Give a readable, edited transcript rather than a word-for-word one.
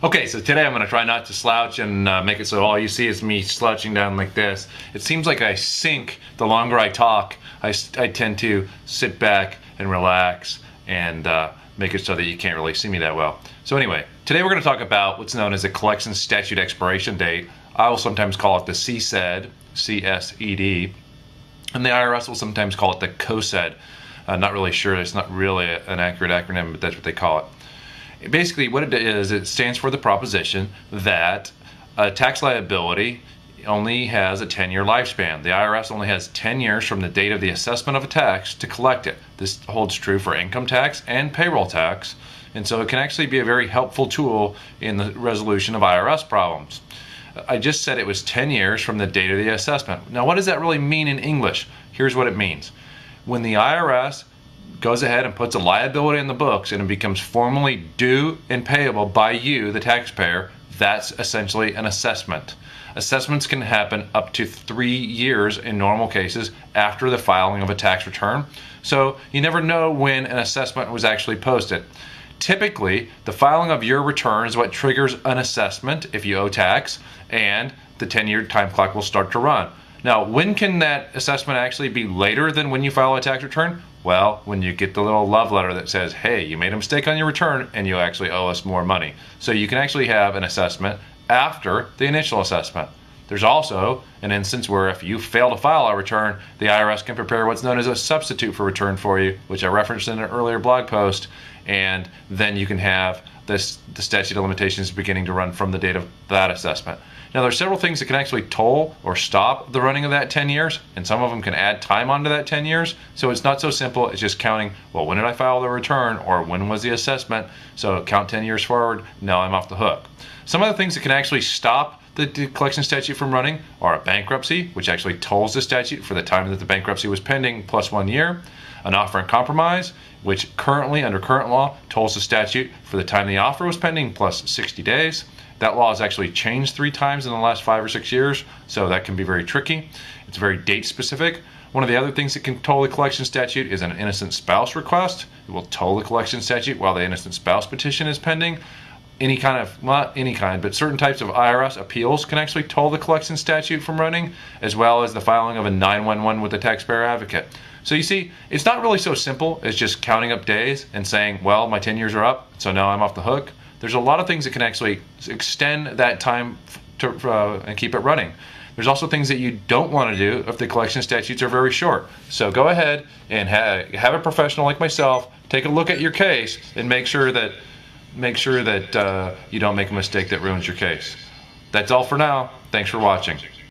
Okay, so today I'm going to try not to slouch and make it so all you see is me slouching down like this. It seems like I sink the longer I talk. I tend to sit back and relax and make it so that you can't really see me that well. So anyway, today we're going to talk about what's known as a collection statute expiration date. I will sometimes call it the CSED, C-S-E-D, and the IRS will sometimes call it the COSED. Not really sure, it's not really an accurate acronym, but that's what they call it. Basically what it is, it stands for the proposition that a tax liability only has a 10-year lifespan. The IRS only has 10 years from the date of the assessment of a tax to collect it. This holds true for income tax and payroll tax, and so it can actually be a very helpful tool in the resolution of IRS problems. I just said it was 10 years from the date of the assessment. Now what does that really mean in English? Here's what it means. When the IRS goes ahead and puts a liability in the books and it becomes formally due and payable by you, the taxpayer, that's essentially an assessment. Assessments can happen up to 3 years in normal cases after the filing of a tax return. So you never know when an assessment was actually posted. Typically, the filing of your return is what triggers an assessment if you owe tax, and the 10-year time clock will start to run. Now, when can that assessment actually be later than when you file a tax return? Well, when you get the little love letter that says, hey, you made a mistake on your return and you actually owe us more money. So you can actually have an assessment after the initial assessment. There's also an instance where if you fail to file a return, the IRS can prepare what's known as a substitute for return for you, which I referenced in an earlier blog post, and then you can have the statute of limitations beginning to run from the date of that assessment. Now there's several things that can actually toll or stop the running of that 10 years, and some of them can add time onto that 10 years. So it's not so simple, it's just counting, well, when did I file the return, or when was the assessment? So count 10 years forward, now I'm off the hook. Some of the things that can actually stop the collection statute from running are a bankruptcy, which actually tolls the statute for the time that the bankruptcy was pending plus 1 year, an offer in compromise, which currently, under current law, tolls the statute for the time the offer was pending plus 60 days. That law has actually changed 3 times in the last 5 or 6 years, so that can be very tricky. It's very date specific. One of the other things that can toll the collection statute is an innocent spouse request. It will toll the collection statute while the innocent spouse petition is pending. Any kind of, not any kind, but certain types of IRS appeals can actually toll the collection statute from running, as well as the filing of a 911 with the taxpayer advocate. So you see, it's not really so simple as just counting up days and saying, well, my 10 years are up, so now I'm off the hook. There's a lot of things that can actually extend that time and keep it running. There's also things that you don't want to do if the collection statutes are very short. So go ahead and have a professional like myself take a look at your case and make sure that you don't make a mistake that ruins your case. That's all for now. Thanks for watching.